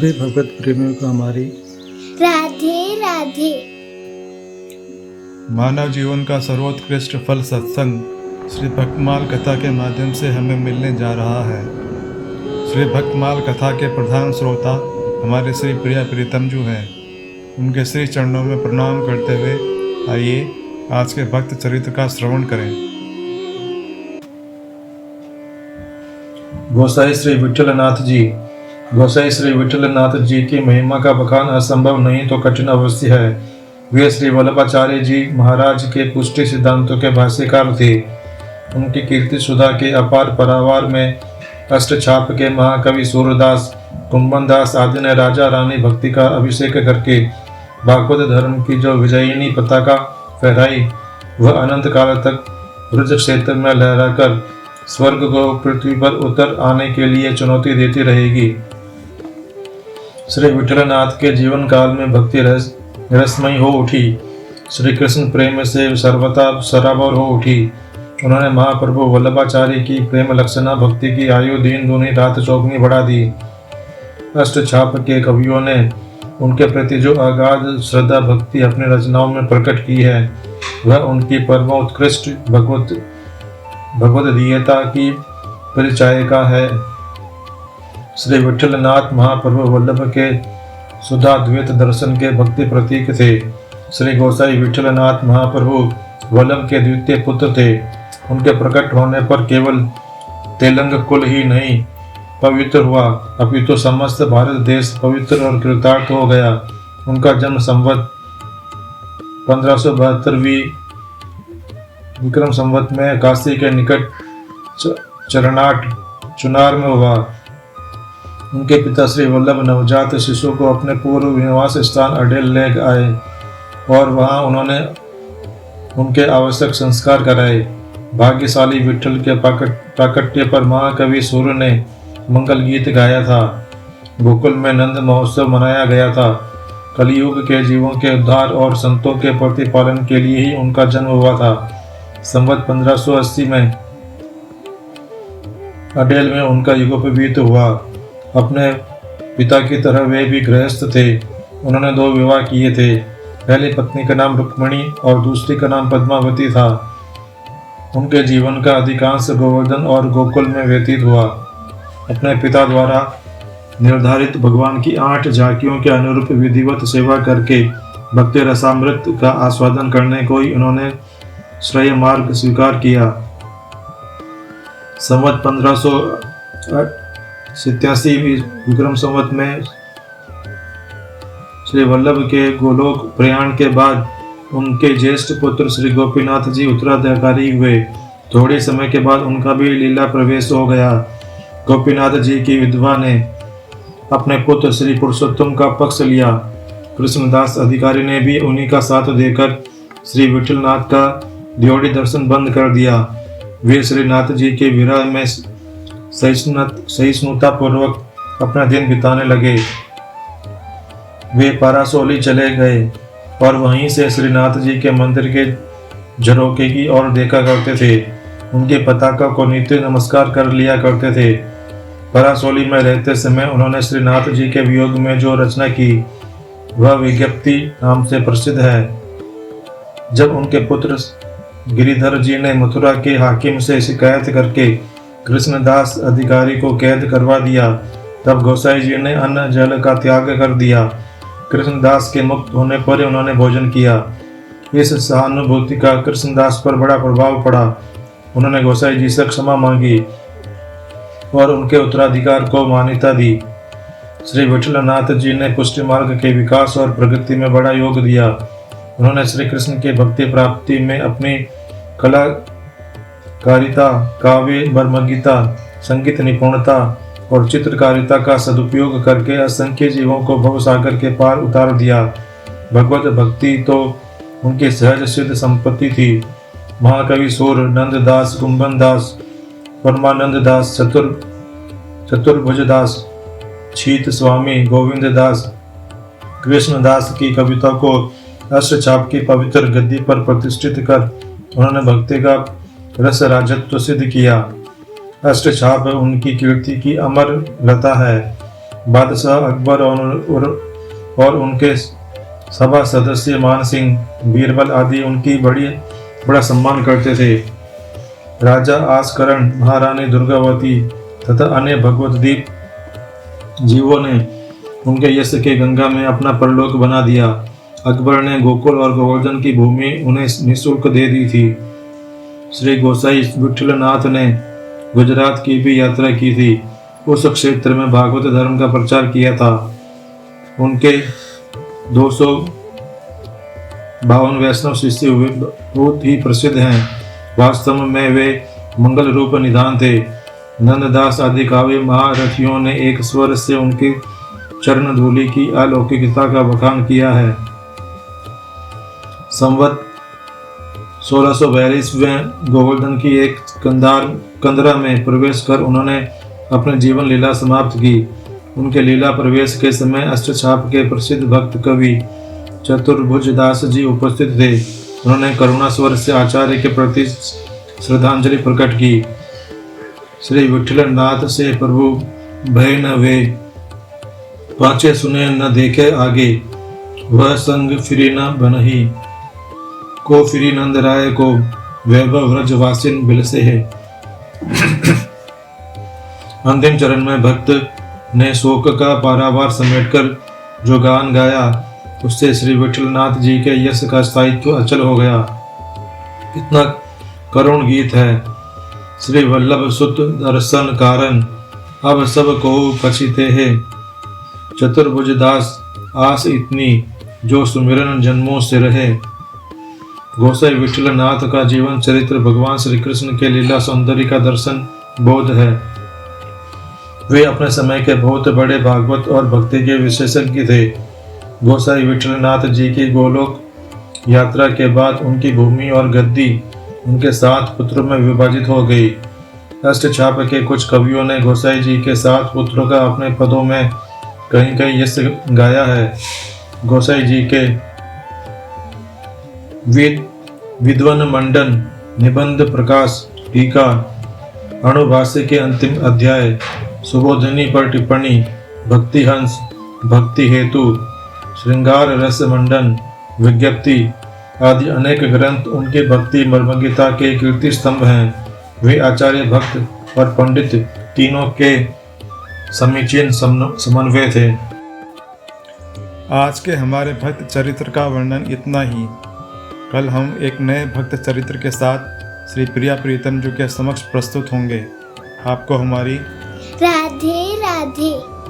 सभी भगवत प्रेमियों को हमारी राधे राधे। मानव जीवन का सर्वोत्कृष्ट फल सत्संग श्री भक्तमाल कथा के माध्यम से हमें मिलने जा रहा है। श्री भक्तमाल कथा के प्रधान श्रोता हमारे श्री प्रिया प्रीतम जी हैं। उनके श्री चरणों में प्रणाम करते हुए आइए आज के भक्त चरित्र का श्रवण करें। गोसाई श्री विठलनाथ जी। गोसाई श्री विठलनाथ जी की महिमा का बखान असंभव नहीं तो कठिन अवश्य है। वे श्री वल्लभाचार्य जी महाराज के पुष्टि सिद्धांतों के भाष्यकार थे। उनकी कीर्ति सुधा के अपार परावार में अष्टछाप के महाकवि सूरदास, कुंभन दास आदि ने राजा रानी भक्ति का अभिषेक करके भागवत धर्म की जो विजयिनी पताका फहराई, वह अनंत काल तक ब्रज क्षेत्र में लहराकर स्वर्ग को पृथ्वी पर उतर आने के लिए चुनौती देती रहेगी। श्री विठलनाथ के जीवन काल में भक्ति रसमयी हो उठी। श्री कृष्ण प्रेम से सर्वथा सराबोर हो उठी। उन्होंने महाप्रभु वल्लभाचार्य की प्रेम लक्षणा भक्ति की आयु दिन दूनी रात चौगुनी बढ़ा दी। अष्टछाप के कवियों ने उनके प्रति जो अगाध श्रद्धा भक्ति अपनी रचनाओं में प्रकट की है, वह उनकी परमोत्कृष्ट भगवत दीयता की परिचायिका है। श्री विठलनाथ महाप्रभु वल्लभ के सुधाद्वैत दर्शन के भक्ति प्रतीक थे। श्री गोसाई विठलनाथ महाप्रभु वल्लभ के द्वितीय पुत्र थे। उनके प्रकट होने पर केवल तेलंग कुल ही नहीं पवित्र हुआ, अपितु समस्त भारत देश पवित्र और कृतार्थ हो गया। उनका जन्म संवत 1572 विक्रम संवत में काशी के निकट चरनाट चुनार में हुआ। उनके पिता श्री वल्लभ नवजात शिशु को अपने पूर्व निवास स्थान अडेल ले आए और वहां उन्होंने उनके आवश्यक संस्कार कराए। भाग्यशाली विठल के प्राकट्य पर महाकवि सूर्य ने मंगल गीत गाया था। गोकुल में नंद महोत्सव मनाया गया था। कलयुग के जीवों के उद्धार और संतों के प्रतिपालन के लिए ही उनका जन्म हुआ था। संवत 1580 में अडेल में उनका युगोपवीत हुआ। अपने पिता की तरह वे भी गृहस्थ थे। उन्होंने 2 विवाह किए थे। पहली पत्नी का नाम रुक्मणी और दूसरी का नाम पद्मावती था। उनके जीवन का अधिकांश गोवर्धन और गोकुल में व्यतीत हुआ। अपने पिता द्वारा निर्धारित भगवान की 8 झांकियों के अनुरूप विधिवत सेवा करके भक्ति रसामृत का आस्वादन करने को ही उन्होंने श्रेय मार्ग स्वीकार किया। संवत 1587 विक्रम संवत में श्री वल्लभ के गोलोक प्रयाण के बाद उनके ज्येष्ठ पुत्र श्री गोपीनाथ जी उत्तराधिकारी हुए। थोड़े समय के बाद उनका भी लीला प्रवेश हो गया। गोपीनाथ जी की विधवा ने अपने पुत्र श्री पुरुषोत्तम का पक्ष लिया। कृष्णदास अधिकारी ने भी उन्हीं का साथ देकर श्री विठलनाथ का ड्योढ़ी दर्शन बंद कर दिया। वे श्रीनाथ जी के विरह में सहिष्णुता पूर्वक अपना दिन बिताने लगे। वे पारासोली चले गए और वहीं से श्रीनाथ जी के मंदिर के झरोके की ओर देखा करते थे। उनके पताका को नित्य नमस्कार कर लिया करते थे। परासोली में रहते समय उन्होंने श्रीनाथ जी के वियोग में जो रचना की, वह विज्ञप्ति नाम से प्रसिद्ध है। जब उनके पुत्र गिरिधर जी ने मथुरा के हाकिम से शिकायत करके कृष्णदास अधिकारी को कैद करवा दिया, तब गोसाई जी ने अन्न जल का त्याग कर दिया। कृष्णदास के मुक्त होने पर उन्होंने भोजन किया। इस सहानुभूति का कृष्णदास पर बड़ा प्रभाव पड़ा। उन्होंने गोसाई जी से क्षमा मांगी और उनके उत्तराधिकार को मान्यता दी। श्री विठलनाथ जी ने पुष्टि मार्ग के विकास और प्रगति में बड़ा योग दिया। उन्होंने श्री कृष्ण के भक्ति प्राप्ति में अपनी कलाकारिता, काव्य बर्मज्ञता, संगीत निपुणता और चित्रकारिता का सदुपयोग करके असंख्य जीवों को भवसागर के पार उतार दिया। भगवत भक्ति तो उनकी सहज सिद्ध संपत्ति थी। महाकवि सूर, नंददास, कुंभन दास, परमानंद दास, चतुर्भुज दास, छीत स्वामी, गोविंद दास, कृष्णदास की कविता को अष्टछाप की पवित्र गद्दी पर प्रतिष्ठित कर उन्होंने भक्ति का रस राजत्व सिद्ध किया। अष्टछाप उनकी कीर्ति की अमर लता है। बादशाह अकबर और उनके सभा सदस्य मान सिंह, बीरबल आदि उनकी बड़ा सम्मान करते थे। राजा आसकरण, महारानी दुर्गावती तथा अन्य भगवतदीप जीवों ने उनके यश के गंगा में अपना परलोक बना दिया। अकबर ने गोकुल और गोवर्धन की भूमि उन्हें निःशुल्क दे दी थी। श्री गोसाई विठलनाथ ने गुजरात की भी यात्रा की थी। उस क्षेत्र में भागवत धर्म का प्रचार किया था। उनके 252 वैष्णव शिष्य बहुत ही प्रसिद्ध हैं। वास्तव में वे मंगल रूप निधान थे। नंददास आदि काव्य महारथियों ने एक स्वर से उनके चरण धूलि की अलौकिकता का बखान किया है। संवत 1642 में गोवर्धन की एक कंदरा में प्रवेश कर उन्होंने अपने जीवन लीला समाप्त की। उनके लीला प्रवेश के समय अष्टछाप के प्रसिद्ध भक्त कवि चतुर्भुज दास जी उपस्थित थे। उन्होंने करुणा स्वर से आचार्य के प्रति श्रद्धांजलि प्रकट की। श्री विठलनाथ से प्रभु भय न वे, पाछे सुने न देखे आगे, वह संग फिरी न बनही, को फिरी नंद राय को वैभव व्रजवासिन बिलसे है। अंतिम चरण में भक्त ने शोक का पारावार समेटकर जो गान गाया, उससे श्री विठलनाथ जी के यश का स्थायित्व अचल हो गया। कितना करुण गीत है। श्री वल्लभ सुत दर्शन कारण, अब सब को पछिते है, चतुर्भुज दास आस इतनी, जो सुमिरन जन्मों से रहे। गोसाई विठलनाथ का जीवन चरित्र भगवान श्री कृष्ण के लीला सौंदर्य का दर्शन बोध है। वे अपने समय के बहुत बड़े भागवत और भक्ति के विशेषज्ञ थे। गोसाई विठलनाथ जी की गोलोक यात्रा के बाद उनकी भूमि और गद्दी उनके 7 पुत्रों में विभाजित हो गई। अष्टछाप के कुछ कवियों ने गोसाई जी के 7 पुत्रों का अपने पदों में कहीं कहीं यश गाया है। गोसाई जी के विद्वन मंडन, निबंध प्रकाश, टीका, अणुभाष्य के अंतिम अध्याय, सुबोधिनी पर टिप्पणी, भक्ति हंस, भक्ति हेतु, श्रृंगार रस मंडन, विज्ञप्ति आदि अनेक ग्रंथ उनके भक्ति मर्मज्ञता के कीर्ति स्तंभ हैं। वे आचार्य, भक्त और पंडित तीनों के समीचीन समन्वय थे। आज के हमारे भक्त चरित्र का वर्णन इतना ही। कल हम एक नए भक्त चरित्र के साथ श्री प्रिया प्रीतम जी के समक्ष प्रस्तुत होंगे। आपको हमारी राधे राधे।